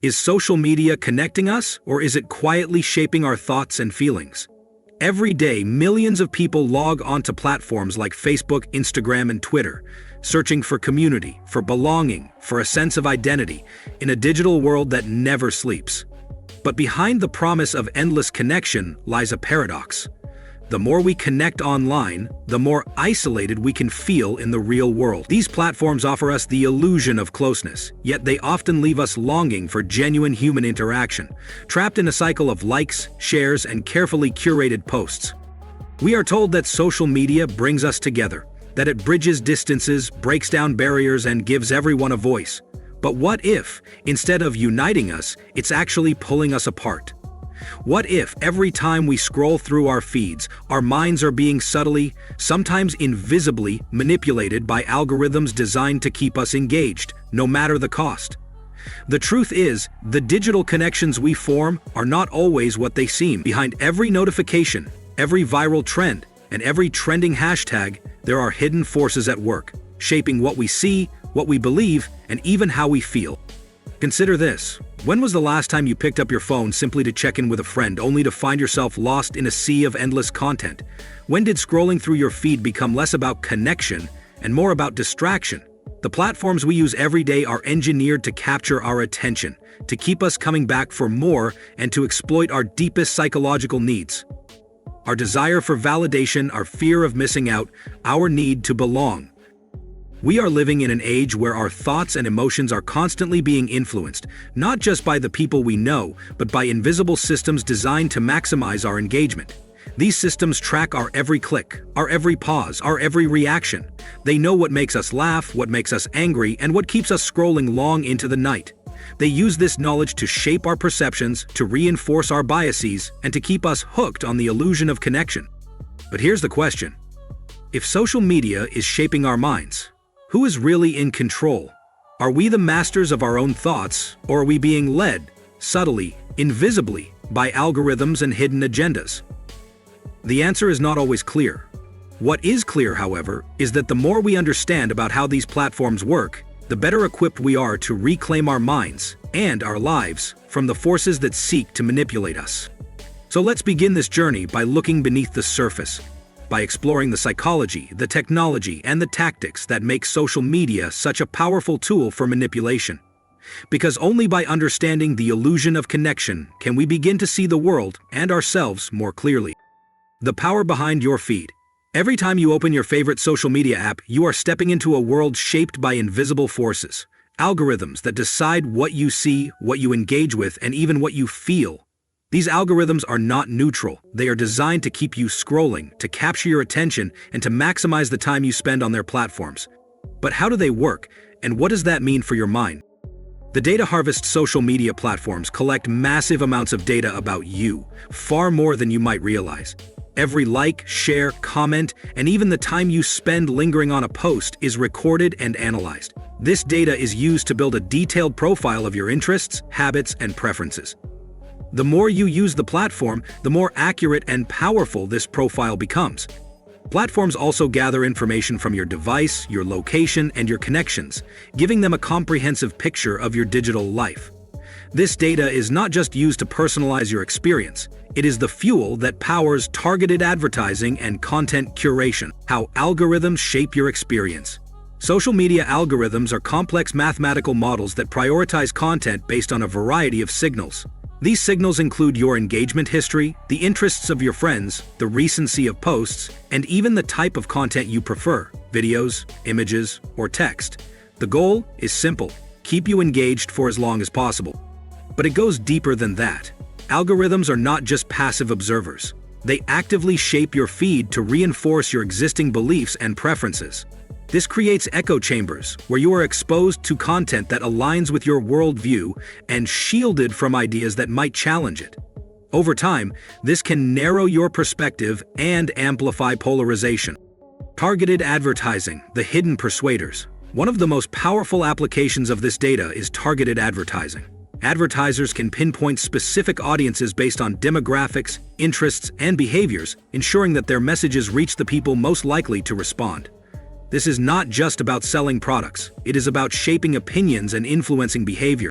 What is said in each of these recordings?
Is social media connecting us, or is it quietly shaping our thoughts and feelings? Every day, millions of people log onto platforms like Facebook, Instagram, and Twitter, searching for community, for belonging, for a sense of identity, in a digital world that never sleeps. But behind the promise of endless connection lies a paradox. The more we connect online, the more isolated we can feel in the real world. These platforms offer us the illusion of closeness, yet they often leave us longing for genuine human interaction, trapped in a cycle of likes, shares, and carefully curated posts. We are told that social media brings us together, that it bridges distances, breaks down barriers, and gives everyone a voice. But what if, instead of uniting us, it's actually pulling us apart? What if every time we scroll through our feeds, our minds are being subtly, sometimes invisibly, manipulated by algorithms designed to keep us engaged, no matter the cost? The truth is, the digital connections we form are not always what they seem. Behind every notification, every viral trend, and every trending hashtag, there are hidden forces at work, shaping what we see, what we believe, and even how we feel. Consider this. When was the last time you picked up your phone simply to check in with a friend, only to find yourself lost in a sea of endless content? When did scrolling through your feed become less about connection and more about distraction? The platforms we use every day are engineered to capture our attention, to keep us coming back for more, and to exploit our deepest psychological needs. Our desire for validation, our fear of missing out, our need to belong. We are living in an age where our thoughts and emotions are constantly being influenced, not just by the people we know, but by invisible systems designed to maximize our engagement. These systems track our every click, our every pause, our every reaction. They know what makes us laugh, what makes us angry, and what keeps us scrolling long into the night. They use this knowledge to shape our perceptions, to reinforce our biases, and to keep us hooked on the illusion of connection. But here's the question. If social media is shaping our minds, who is really in control? Are we the masters of our own thoughts, or are we being led, subtly, invisibly, by algorithms and hidden agendas? The answer is not always clear. What is clear, however, is that the more we understand about how these platforms work, the better equipped we are to reclaim our minds and our lives from the forces that seek to manipulate us. So let's begin this journey by looking beneath the surface, by exploring the psychology, the technology, and the tactics that make social media such a powerful tool for manipulation. Because only by understanding the illusion of connection can we begin to see the world and ourselves more clearly. The power behind your feed. Every time you open your favorite social media app, you are stepping into a world shaped by invisible forces, algorithms that decide what you see, what you engage with, and even what you feel. These algorithms are not neutral. They are designed to keep you scrolling, to capture your attention, and to maximize the time you spend on their platforms. But how do they work, and what does that mean for your mind? The data harvest social media platforms collect massive amounts of data about you, far more than you might realize. Every like, share, comment, and even the time you spend lingering on a post is recorded and analyzed. This data is used to build a detailed profile of your interests, habits, and preferences. The more you use the platform, the more accurate and powerful this profile becomes. Platforms also gather information from your device, your location, and your connections, giving them a comprehensive picture of your digital life. This data is not just used to personalize your experience, it is the fuel that powers targeted advertising and content curation. How algorithms shape your experience. Social media algorithms are complex mathematical models that prioritize content based on a variety of signals. These signals include your engagement history, the interests of your friends, the recency of posts, and even the type of content you prefer, videos, images, or text. The goal is simple: keep you engaged for as long as possible. But it goes deeper than that. Algorithms are not just passive observers. They actively shape your feed to reinforce your existing beliefs and preferences. This creates echo chambers, where you are exposed to content that aligns with your worldview and shielded from ideas that might challenge it. Over time, this can narrow your perspective and amplify polarization. Targeted advertising, the hidden persuaders. One of the most powerful applications of this data is targeted advertising. Advertisers can pinpoint specific audiences based on demographics, interests, and behaviors, ensuring that their messages reach the people most likely to respond. This is not just about selling products, it is about shaping opinions and influencing behavior.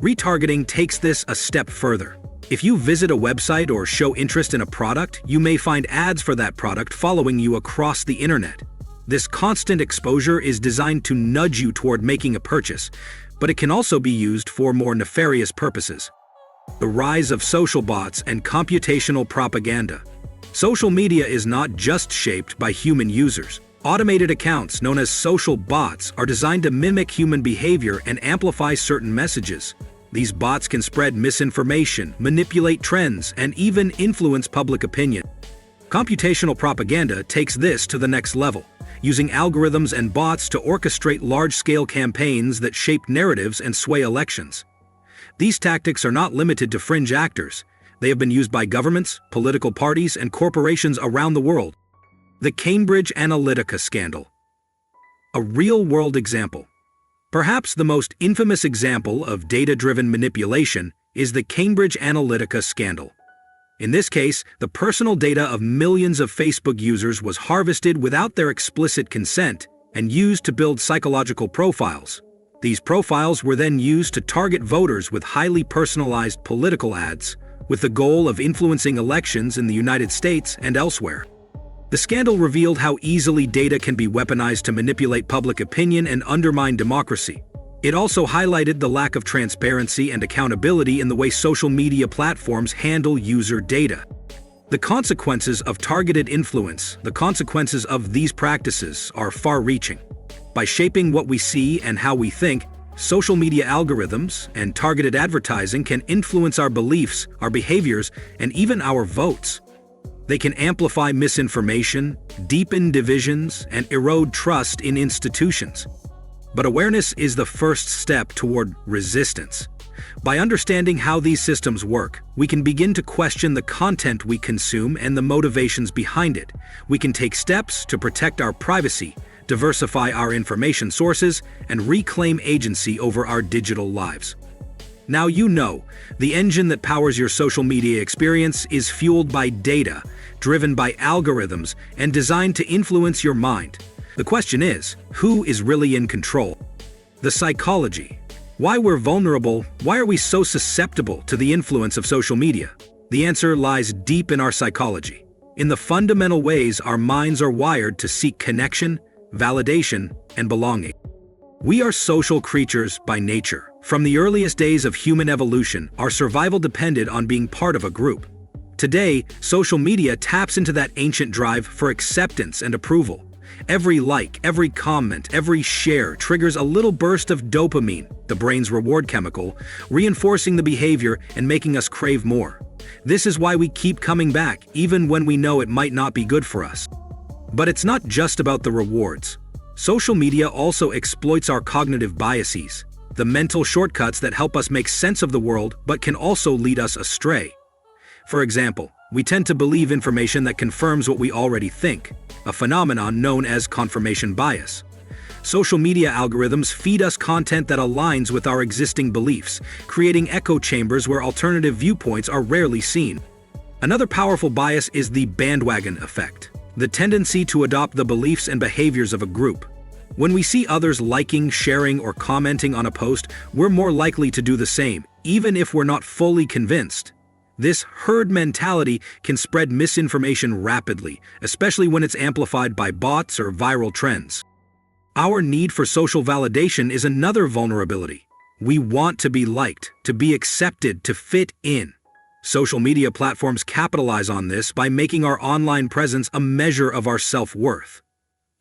Retargeting takes this a step further. If you visit a website or show interest in a product, you may find ads for that product following you across the internet. This constant exposure is designed to nudge you toward making a purchase, but it can also be used for more nefarious purposes. The rise of social bots and computational propaganda. Social media is not just shaped by human users. Automated accounts, known as social bots, are designed to mimic human behavior and amplify certain messages. These bots can spread misinformation, manipulate trends, and even influence public opinion. Computational propaganda takes this to the next level, using algorithms and bots to orchestrate large-scale campaigns that shape narratives and sway elections. These tactics are not limited to fringe actors. They have been used by governments, political parties, and corporations around the world. The Cambridge Analytica scandal. A real-world example. Perhaps the most infamous example of data-driven manipulation is the Cambridge Analytica scandal. In this case, the personal data of millions of Facebook users was harvested without their explicit consent and used to build psychological profiles. These profiles were then used to target voters with highly personalized political ads, with the goal of influencing elections in the United States and elsewhere. The scandal revealed how easily data can be weaponized to manipulate public opinion and undermine democracy. It also highlighted the lack of transparency and accountability in the way social media platforms handle user data. The consequences of targeted influence, the consequences of these practices, are far-reaching. By shaping what we see and how we think, social media algorithms and targeted advertising can influence our beliefs, our behaviors, and even our votes. They can amplify misinformation, deepen divisions, and erode trust in institutions. But awareness is the first step toward resistance. By understanding how these systems work, we can begin to question the content we consume and the motivations behind it. We can take steps to protect our privacy, diversify our information sources, and reclaim agency over our digital lives. Now you know, the engine that powers your social media experience is fueled by data, driven by algorithms, and designed to influence your mind. The question is, who is really in control? The psychology. Why we're vulnerable, why are we so susceptible to the influence of social media? The answer lies deep in our psychology. In the fundamental ways our minds are wired to seek connection, validation, and belonging. We are social creatures by nature. From the earliest days of human evolution, our survival depended on being part of a group. Today, social media taps into that ancient drive for acceptance and approval. Every like, every comment, every share triggers a little burst of dopamine, the brain's reward chemical, reinforcing the behavior and making us crave more. This is why we keep coming back, even when we know it might not be good for us. But it's not just about the rewards. Social media also exploits our cognitive biases, the mental shortcuts that help us make sense of the world but can also lead us astray. For example, we tend to believe information that confirms what we already think, a phenomenon known as confirmation bias. Social media algorithms feed us content that aligns with our existing beliefs, creating echo chambers where alternative viewpoints are rarely seen. Another powerful bias is the bandwagon effect, the tendency to adopt the beliefs and behaviors of a group. When we see others liking, sharing, or commenting on a post, we're more likely to do the same, even if we're not fully convinced. This herd mentality can spread misinformation rapidly, especially when it's amplified by bots or viral trends. Our need for social validation is another vulnerability. We want to be liked, to be accepted, to fit in. Social media platforms capitalize on this by making our online presence a measure of our self-worth.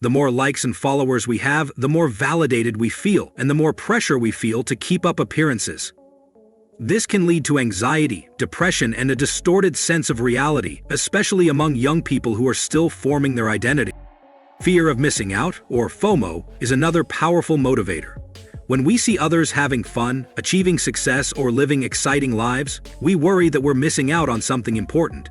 The more likes and followers we have, the more validated we feel, and the more pressure we feel to keep up appearances. This can lead to anxiety, depression, and a distorted sense of reality, especially among young people who are still forming their identity. Fear of missing out, or FOMO, is another powerful motivator. When we see others having fun, achieving success, or living exciting lives, we worry that we're missing out on something important.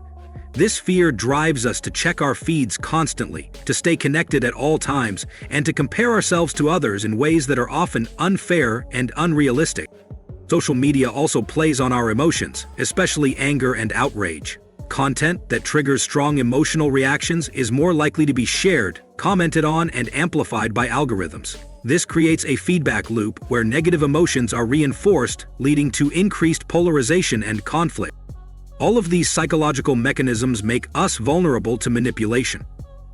This fear drives us to check our feeds constantly, to stay connected at all times, and to compare ourselves to others in ways that are often unfair and unrealistic. Social media also plays on our emotions, especially anger and outrage. Content that triggers strong emotional reactions is more likely to be shared, commented on, and amplified by algorithms. This creates a feedback loop where negative emotions are reinforced, leading to increased polarization and conflict. All of these psychological mechanisms make us vulnerable to manipulation.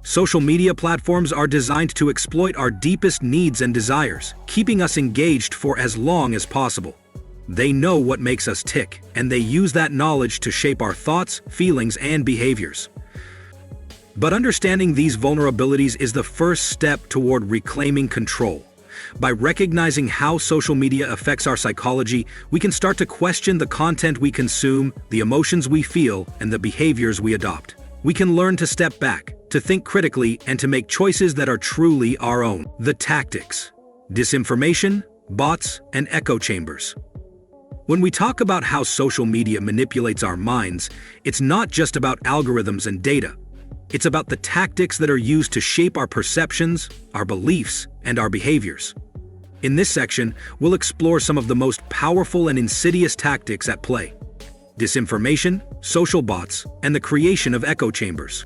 Social media platforms are designed to exploit our deepest needs and desires, keeping us engaged for as long as possible. They know what makes us tick, and they use that knowledge to shape our thoughts, feelings, and behaviors. But understanding these vulnerabilities is the first step toward reclaiming control. By recognizing how social media affects our psychology, we can start to question the content we consume, the emotions we feel, and the behaviors we adopt. We can learn to step back, to think critically, and to make choices that are truly our own. The tactics: disinformation, bots, and echo chambers. When we talk about how social media manipulates our minds, it's not just about algorithms and data. It's about the tactics that are used to shape our perceptions, our beliefs, and our behaviors. In this section, we'll explore some of the most powerful and insidious tactics at play: disinformation, social bots, and the creation of echo chambers.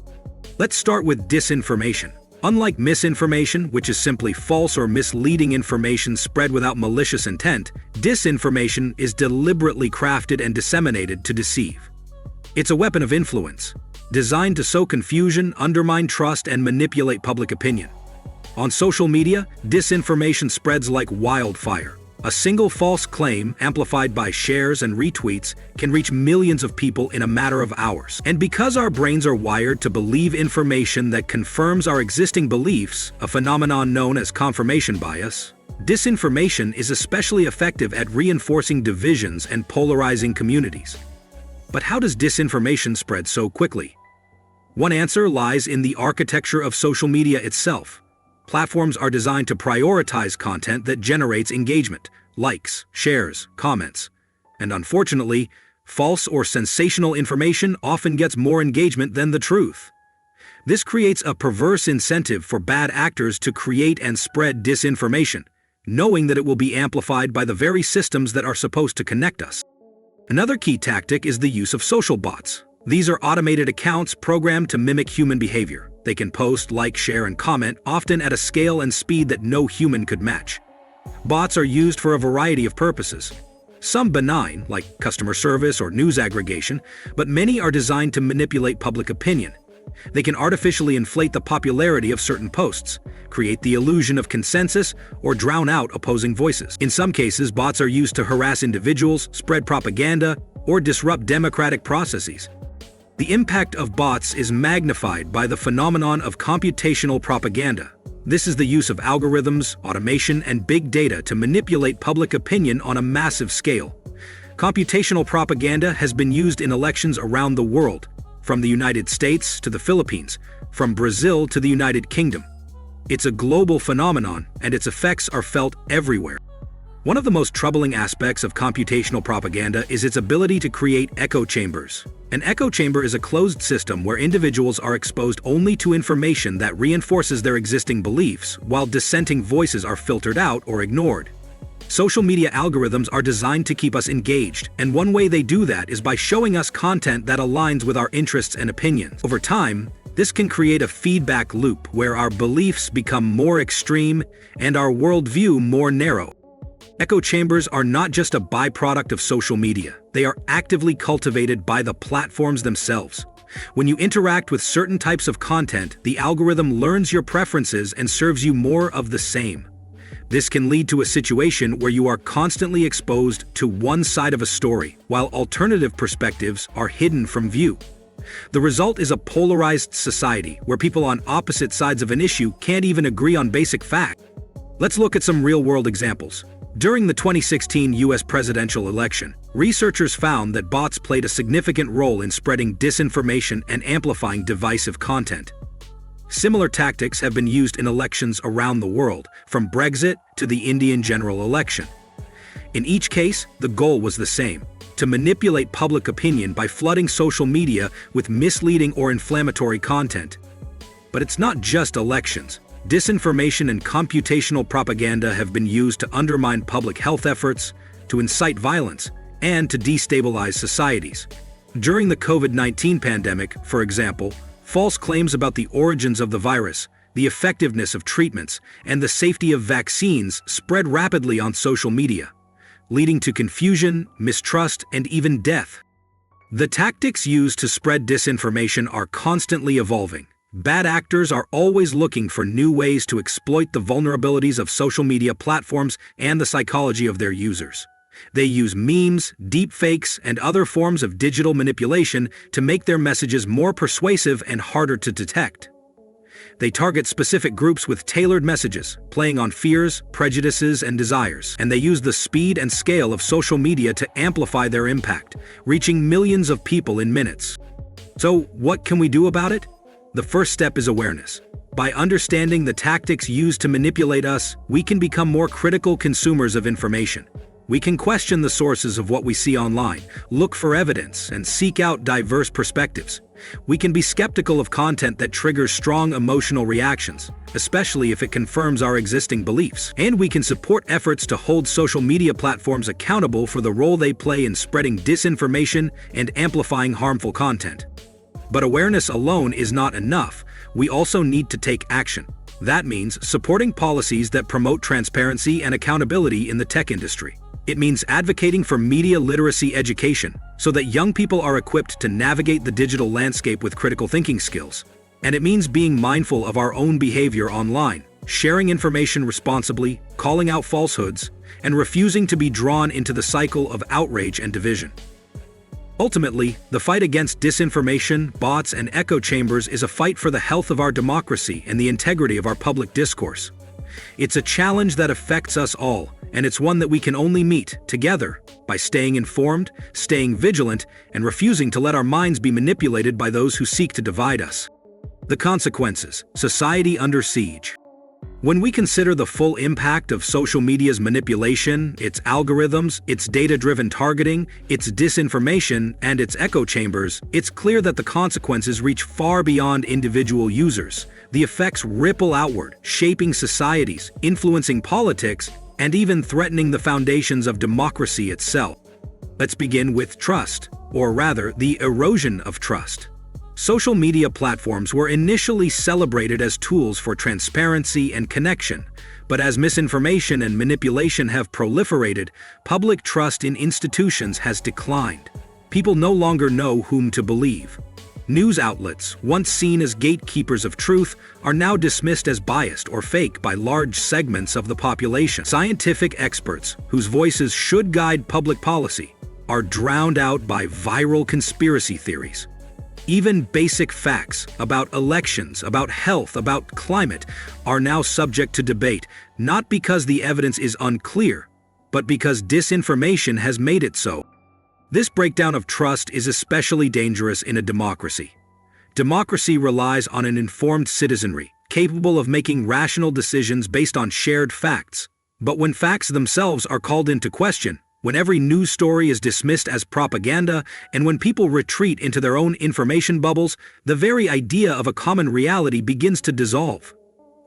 Let's start with disinformation. Unlike misinformation, which is simply false or misleading information spread without malicious intent, disinformation is deliberately crafted and disseminated to deceive. It's a weapon of influence, designed to sow confusion, undermine trust, and manipulate public opinion. On social media, disinformation spreads like wildfire. A single false claim, amplified by shares and retweets, can reach millions of people in a matter of hours. And because our brains are wired to believe information that confirms our existing beliefs, a phenomenon known as confirmation bias, disinformation is especially effective at reinforcing divisions and polarizing communities. But how does disinformation spread so quickly? One answer lies in the architecture of social media itself. Platforms are designed to prioritize content that generates engagement, likes, shares, comments. And unfortunately, false or sensational information often gets more engagement than the truth. This creates a perverse incentive for bad actors to create and spread disinformation, knowing that it will be amplified by the very systems that are supposed to connect us. Another key tactic is the use of social bots. These are automated accounts programmed to mimic human behavior. They can post, like, share, and comment, often at a scale and speed that no human could match. Bots are used for a variety of purposes. Some benign, like customer service or news aggregation, but many are designed to manipulate public opinion. They can artificially inflate the popularity of certain posts, create the illusion of consensus, or drown out opposing voices. In some cases, bots are used to harass individuals, spread propaganda, or disrupt democratic processes. The impact of bots is magnified by the phenomenon of computational propaganda. This is the use of algorithms, automation, and big data to manipulate public opinion on a massive scale. Computational propaganda has been used in elections around the world, from the United States to the Philippines, from Brazil to the United Kingdom. It's a global phenomenon, and its effects are felt everywhere. One of the most troubling aspects of computational propaganda is its ability to create echo chambers. An echo chamber is a closed system where individuals are exposed only to information that reinforces their existing beliefs, while dissenting voices are filtered out or ignored. Social media algorithms are designed to keep us engaged, and one way they do that is by showing us content that aligns with our interests and opinions. Over time, this can create a feedback loop where our beliefs become more extreme and our worldview more narrow. Echo chambers are not just a byproduct of social media. They are actively cultivated by the platforms themselves. When you interact with certain types of content, the algorithm learns your preferences and serves you more of the same. This can lead to a situation where you are constantly exposed to one side of a story, while alternative perspectives are hidden from view. The result is a polarized society where people on opposite sides of an issue can't even agree on basic facts. Let's look at some real-world examples. During the 2016 U.S. presidential election, researchers found that bots played a significant role in spreading disinformation and amplifying divisive content. Similar tactics have been used in elections around the world, from Brexit to the Indian general election. In each case, the goal was the same: to manipulate public opinion by flooding social media with misleading or inflammatory content. But it's not just elections. Disinformation and computational propaganda have been used to undermine public health efforts, to incite violence, and to destabilize societies. During the COVID-19 pandemic, for example, false claims about the origins of the virus, the effectiveness of treatments, and the safety of vaccines spread rapidly on social media, leading to confusion, mistrust, and even death. The tactics used to spread disinformation are constantly evolving. Bad actors are always looking for new ways to exploit the vulnerabilities of social media platforms and the psychology of their users. They use memes, deepfakes, and other forms of digital manipulation to make their messages more persuasive and harder to detect. They target specific groups with tailored messages, playing on fears, prejudices, and desires, and they use the speed and scale of social media to amplify their impact, reaching millions of people in minutes. So, what can we do about it? The first step is awareness. By understanding the tactics used to manipulate us, we can become more critical consumers of information. We can question the sources of what we see online, look for evidence, and seek out diverse perspectives. We can be skeptical of content that triggers strong emotional reactions, especially if it confirms our existing beliefs. And we can support efforts to hold social media platforms accountable for the role they play in spreading disinformation and amplifying harmful content. But awareness alone is not enough. We also need to take action. That means supporting policies that promote transparency and accountability in the tech industry. It means advocating for media literacy education so that young people are equipped to navigate the digital landscape with critical thinking skills. And it means being mindful of our own behavior online, sharing information responsibly, calling out falsehoods, and refusing to be drawn into the cycle of outrage and division. Ultimately, the fight against disinformation, bots, and echo chambers is a fight for the health of our democracy and the integrity of our public discourse. It's a challenge that affects us all, and it's one that we can only meet together by staying informed, staying vigilant, and refusing to let our minds be manipulated by those who seek to divide us. The consequences: society under siege. When we consider the full impact of social media's manipulation, its algorithms, its data-driven targeting, its disinformation, and its echo chambers, it's clear that the consequences reach far beyond individual users. The effects ripple outward, shaping societies, influencing politics, and even threatening the foundations of democracy itself. Let's begin with trust, or rather, the erosion of trust. Social media platforms were initially celebrated as tools for transparency and connection, but as misinformation and manipulation have proliferated, public trust in institutions has declined. People no longer know whom to believe. News outlets, once seen as gatekeepers of truth, are now dismissed as biased or fake by large segments of the population. Scientific experts, whose voices should guide public policy, are drowned out by viral conspiracy theories. Even basic facts about elections, about health, about climate are now subject to debate, not because the evidence is unclear, but because disinformation has made it so. This breakdown of trust is especially dangerous in a democracy. Democracy relies on an informed citizenry, capable of making rational decisions based on shared facts. But when facts themselves are called into question, when every news story is dismissed as propaganda, and when people retreat into their own information bubbles, the very idea of a common reality begins to dissolve.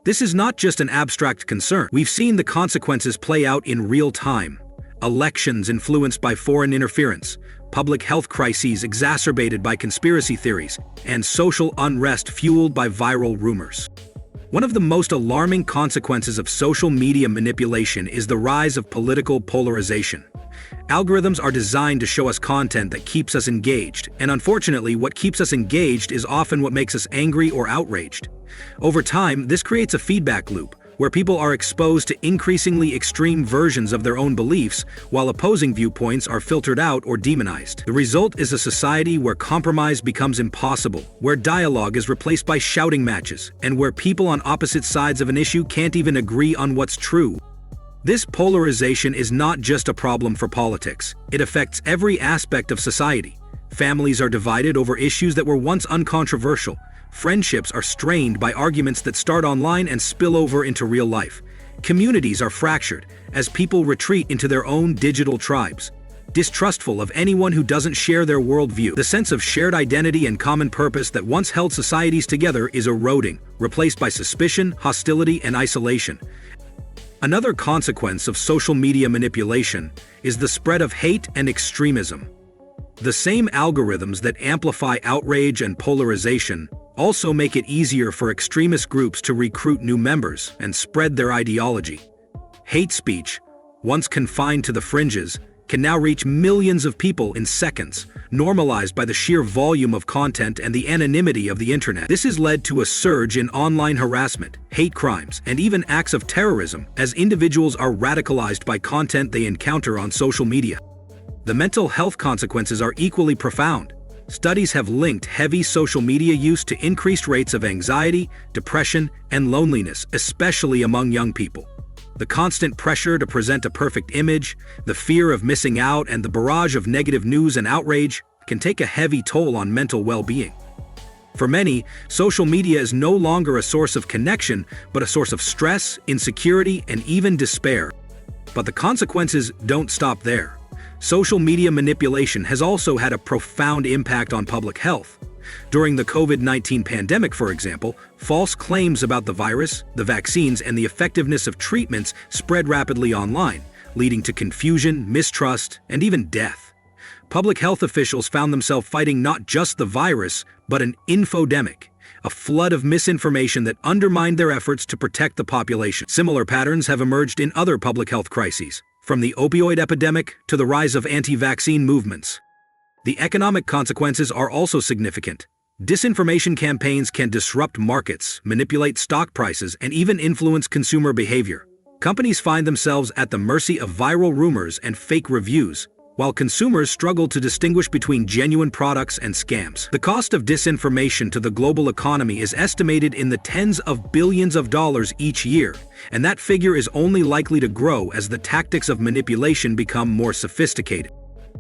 This is not just an abstract concern. We've seen the consequences play out in real time. Elections influenced by foreign interference, public health crises exacerbated by conspiracy theories, and social unrest fueled by viral rumors. One of the most alarming consequences of social media manipulation is the rise of political polarization. Algorithms are designed to show us content that keeps us engaged, and unfortunately, what keeps us engaged is often what makes us angry or outraged. Over time, this creates a feedback loop, where people are exposed to increasingly extreme versions of their own beliefs, while opposing viewpoints are filtered out or demonized. The result is a society where compromise becomes impossible, where dialogue is replaced by shouting matches, and where people on opposite sides of an issue can't even agree on what's true. This polarization is not just a problem for politics. It affects every aspect of society. Families are divided over issues that were once uncontroversial. Friendships are strained by arguments that start online and spill over into real life. Communities are fractured as people retreat into their own digital tribes, distrustful of anyone who doesn't share their worldview. The sense of shared identity and common purpose that once held societies together is eroding, replaced by suspicion, hostility, and isolation. Another consequence of social media manipulation is the spread of hate and extremism. The same algorithms that amplify outrage and polarization also make it easier for extremist groups to recruit new members and spread their ideology. Hate speech, once confined to the fringes, can now reach millions of people in seconds, normalized by the sheer volume of content and the anonymity of the internet. This has led to a surge in online harassment, hate crimes, and even acts of terrorism as individuals are radicalized by content they encounter on social media. The mental health consequences are equally profound. Studies have linked heavy social media use to increased rates of anxiety, depression, and loneliness, especially among young people. The constant pressure to present a perfect image, the fear of missing out, and the barrage of negative news and outrage can take a heavy toll on mental well-being. For many, social media is no longer a source of connection, but a source of stress, insecurity, and even despair. But the consequences don't stop there. Social media manipulation has also had a profound impact on public health. During the COVID-19 pandemic, for example, false claims about the virus, the vaccines, and the effectiveness of treatments spread rapidly online, leading to confusion, mistrust, and even death. Public health officials found themselves fighting not just the virus, but an infodemic, a flood of misinformation that undermined their efforts to protect the population. Similar patterns have emerged in other public health crises, from the opioid epidemic to the rise of anti-vaccine movements. The economic consequences are also significant. Disinformation campaigns can disrupt markets, manipulate stock prices, and even influence consumer behavior. Companies find themselves at the mercy of viral rumors and fake reviews, while consumers struggle to distinguish between genuine products and scams. The cost of disinformation to the global economy is estimated in the tens of billions of dollars each year, and that figure is only likely to grow as the tactics of manipulation become more sophisticated.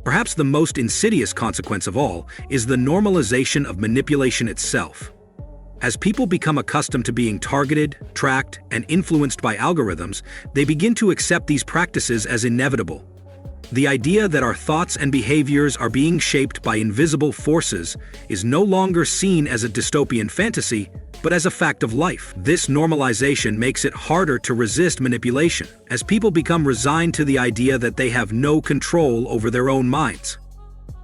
Perhaps the most insidious consequence of all is the normalization of manipulation itself. As people become accustomed to being targeted, tracked, and influenced by algorithms, they begin to accept these practices as inevitable. The idea that our thoughts and behaviors are being shaped by invisible forces is no longer seen as a dystopian fantasy, but as a fact of life. This normalization makes it harder to resist manipulation, as people become resigned to the idea that they have no control over their own minds.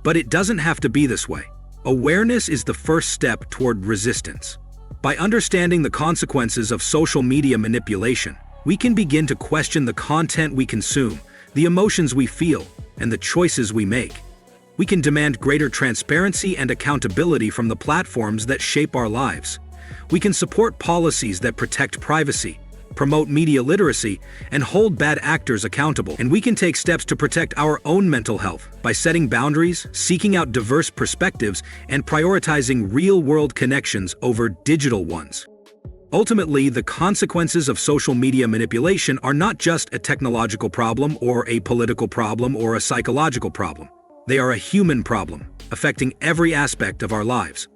But it doesn't have to be this way. Awareness is the first step toward resistance. By understanding the consequences of social media manipulation, we can begin to question the content we consume, the emotions we feel, and the choices we make. We can demand greater transparency and accountability from the platforms that shape our lives. We can support policies that protect privacy, promote media literacy, and hold bad actors accountable. And we can take steps to protect our own mental health by setting boundaries, seeking out diverse perspectives, and prioritizing real-world connections over digital ones. Ultimately, the consequences of social media manipulation are not just a technological problem or a political problem or a psychological problem. They are a human problem, affecting every aspect of our lives.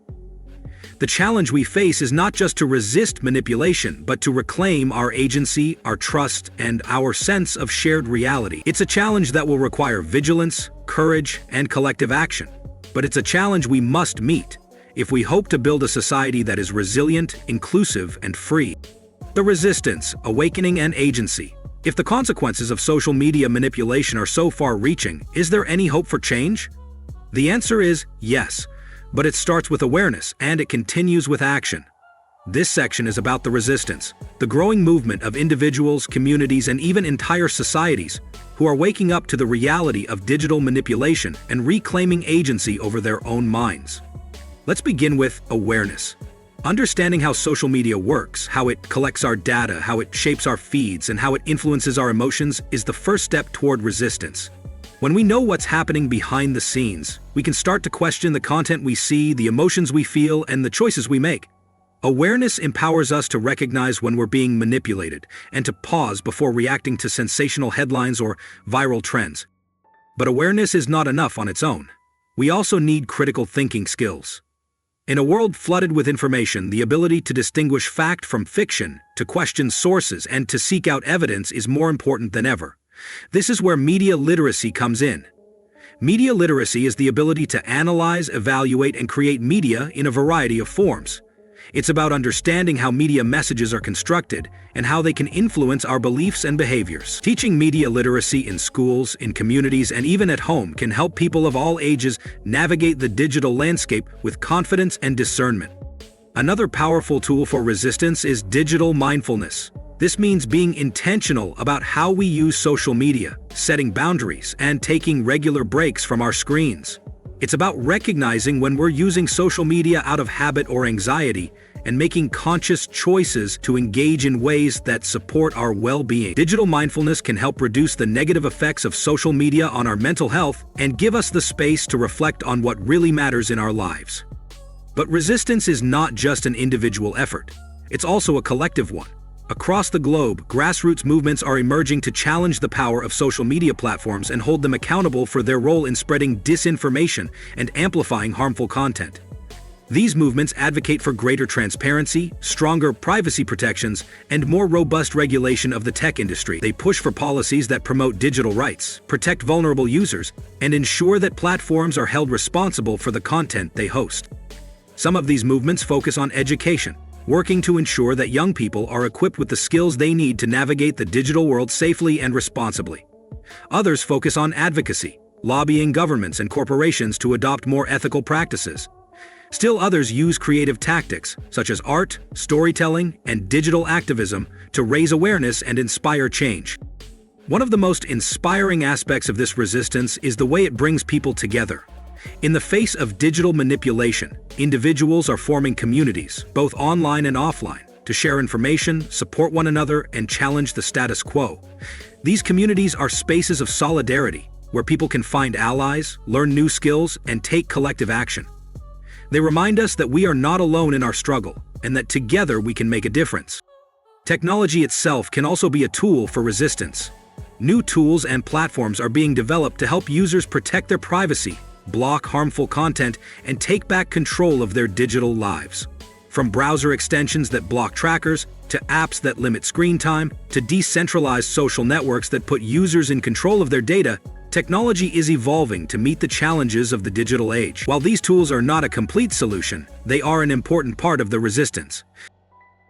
The challenge we face is not just to resist manipulation, but to reclaim our agency, our trust, and our sense of shared reality. It's a challenge that will require vigilance, courage, and collective action. But it's a challenge we must meet if we hope to build a society that is resilient, inclusive, and free. The resistance, awakening, and agency. If the consequences of social media manipulation are so far-reaching, is there any hope for change? The answer is yes, but it starts with awareness and it continues with action. This section is about the resistance, the growing movement of individuals, communities, and even entire societies who are waking up to the reality of digital manipulation and reclaiming agency over their own minds. Let's begin with awareness. Understanding how social media works, how it collects our data, how it shapes our feeds, and how it influences our emotions is the first step toward resistance. When we know what's happening behind the scenes, we can start to question the content we see, the emotions we feel, and the choices we make. Awareness empowers us to recognize when we're being manipulated and to pause before reacting to sensational headlines or viral trends. But awareness is not enough on its own. We also need critical thinking skills. In a world flooded with information, the ability to distinguish fact from fiction, to question sources, and to seek out evidence is more important than ever. This is where media literacy comes in. Media literacy is the ability to analyze, evaluate, and create media in a variety of forms. It's about understanding how media messages are constructed and how they can influence our beliefs and behaviors. Teaching media literacy in schools, in communities, and even at home can help people of all ages navigate the digital landscape with confidence and discernment. Another powerful tool for resistance is digital mindfulness. This means being intentional about how we use social media, setting boundaries, and taking regular breaks from our screens. It's about recognizing when we're using social media out of habit or anxiety and making conscious choices to engage in ways that support our well-being. Digital mindfulness can help reduce the negative effects of social media on our mental health and give us the space to reflect on what really matters in our lives. But resistance is not just an individual effort. It's also a collective one. Across the globe, grassroots movements are emerging to challenge the power of social media platforms and hold them accountable for their role in spreading disinformation and amplifying harmful content. These movements advocate for greater transparency, stronger privacy protections, and more robust regulation of the tech industry. They push for policies that promote digital rights, protect vulnerable users, and ensure that platforms are held responsible for the content they host. Some of these movements focus on education, working to ensure that young people are equipped with the skills they need to navigate the digital world safely and responsibly. Others focus on advocacy, lobbying governments and corporations to adopt more ethical practices. Still others use creative tactics, such as art, storytelling, and digital activism, to raise awareness and inspire change. One of the most inspiring aspects of this resistance is the way it brings people together. In the face of digital manipulation, individuals are forming communities, both online and offline, to share information, support one another, and challenge the status quo. These communities are spaces of solidarity, where people can find allies, learn new skills, and take collective action. They remind us that we are not alone in our struggle, and that together we can make a difference. Technology itself can also be a tool for resistance. New tools and platforms are being developed to help users protect their privacy, block harmful content, and take back control of their digital lives. From browser extensions that block trackers, to apps that limit screen time, to decentralized social networks that put users in control of their data, technology is evolving to meet the challenges of the digital age. While these tools are not a complete solution, they are an important part of the resistance.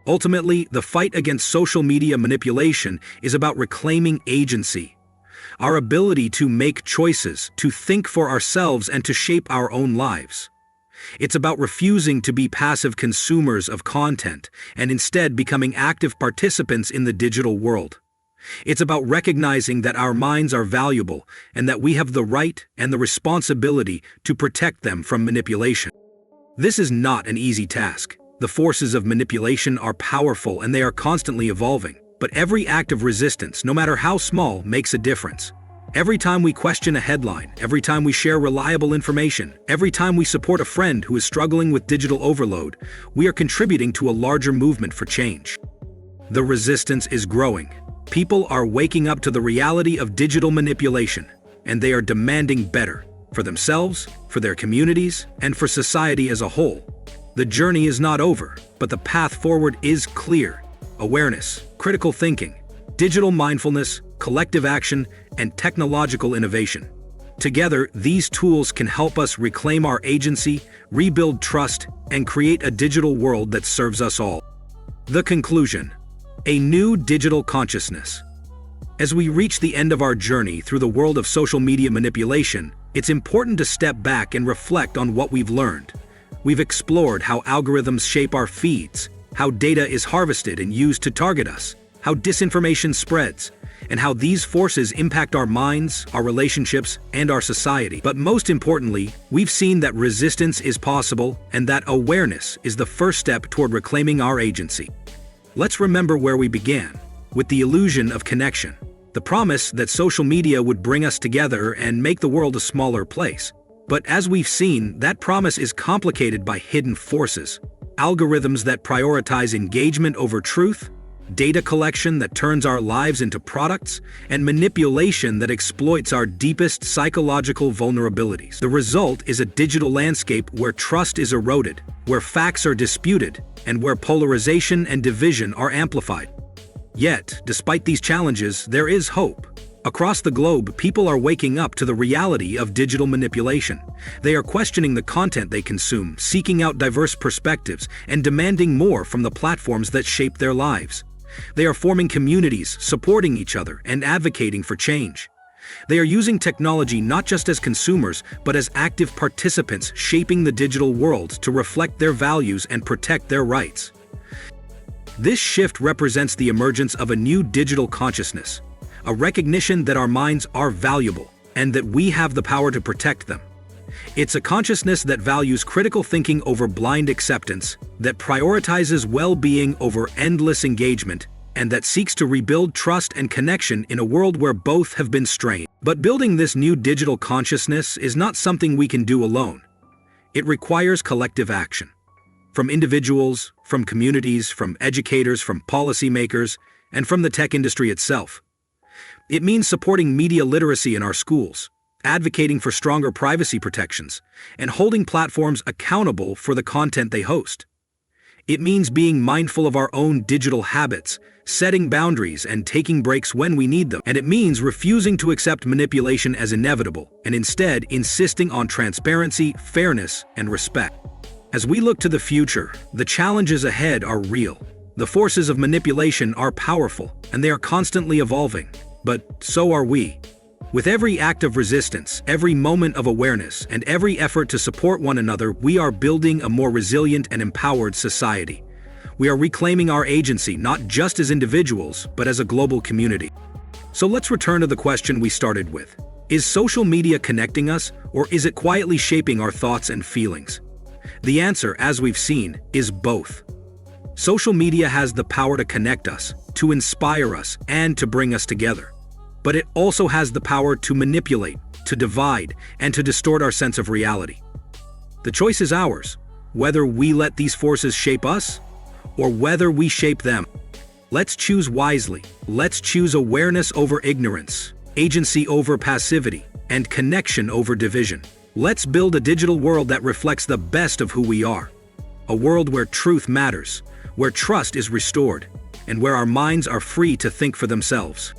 Ultimately, the fight against social media manipulation is about reclaiming agency. Our ability to make choices, to think for ourselves, and to shape our own lives. It's about refusing to be passive consumers of content and instead becoming active participants in the digital world. It's about recognizing that our minds are valuable and that we have the right and the responsibility to protect them from manipulation. This is not an easy task. The forces of manipulation are powerful and they are constantly evolving. But every act of resistance, no matter how small, makes a difference. Every time we question a headline, every time we share reliable information, every time we support a friend who is struggling with digital overload, we are contributing to a larger movement for change. The resistance is growing. People are waking up to the reality of digital manipulation, and they are demanding better, for themselves, for their communities, and for society as a whole. The journey is not over, but the path forward is clear. Awareness, critical thinking, digital mindfulness, collective action, and technological innovation. Together, these tools can help us reclaim our agency, rebuild trust, and create a digital world that serves us all. The conclusion: a new digital consciousness. As we reach the end of our journey through the world of social media manipulation, it's important to step back and reflect on what we've learned. We've explored how algorithms shape our feeds, how data is harvested and used to target us, how disinformation spreads, and how these forces impact our minds, our relationships, and our society. But most importantly, we've seen that resistance is possible and that awareness is the first step toward reclaiming our agency. Let's remember where we began, with the illusion of connection, the promise that social media would bring us together and make the world a smaller place. But as we've seen, that promise is complicated by hidden forces. Algorithms that prioritize engagement over truth, data collection that turns our lives into products, and manipulation that exploits our deepest psychological vulnerabilities. The result is a digital landscape where trust is eroded, where facts are disputed, and where polarization and division are amplified. Yet, despite these challenges, there is hope. Across the globe, people are waking up to the reality of digital manipulation. They are questioning the content they consume, seeking out diverse perspectives, and demanding more from the platforms that shape their lives. They are forming communities, supporting each other, and advocating for change. They are using technology not just as consumers, but as active participants shaping the digital world to reflect their values and protect their rights. This shift represents the emergence of a new digital consciousness, a recognition that our minds are valuable and that we have the power to protect them. It's a consciousness that values critical thinking over blind acceptance, that prioritizes well-being over endless engagement, and that seeks to rebuild trust and connection in a world where both have been strained. But building this new digital consciousness is not something we can do alone. It requires collective action. From individuals, from communities, from educators, from policymakers, and from the tech industry itself. It means supporting media literacy in our schools, advocating for stronger privacy protections, and holding platforms accountable for the content they host. It means being mindful of our own digital habits, setting boundaries and taking breaks when we need them. And it means refusing to accept manipulation as inevitable and instead insisting on transparency, fairness, and respect. As we look to the future, the challenges ahead are real. The forces of manipulation are powerful, and they are constantly evolving. But so are we. With every act of resistance, every moment of awareness, and every effort to support one another, we are building a more resilient and empowered society. We are reclaiming our agency not just as individuals, but as a global community. So let's return to the question we started with. Is social media connecting us, or is it quietly shaping our thoughts and feelings? The answer, as we've seen, is both. Social media has the power to connect us, to inspire us, and to bring us together. But it also has the power to manipulate, to divide, and to distort our sense of reality. The choice is ours, whether we let these forces shape us, or whether we shape them. Let's choose wisely. Let's choose awareness over ignorance, agency over passivity, and connection over division. Let's build a digital world that reflects the best of who we are. A world where truth matters, where trust is restored, and where our minds are free to think for themselves.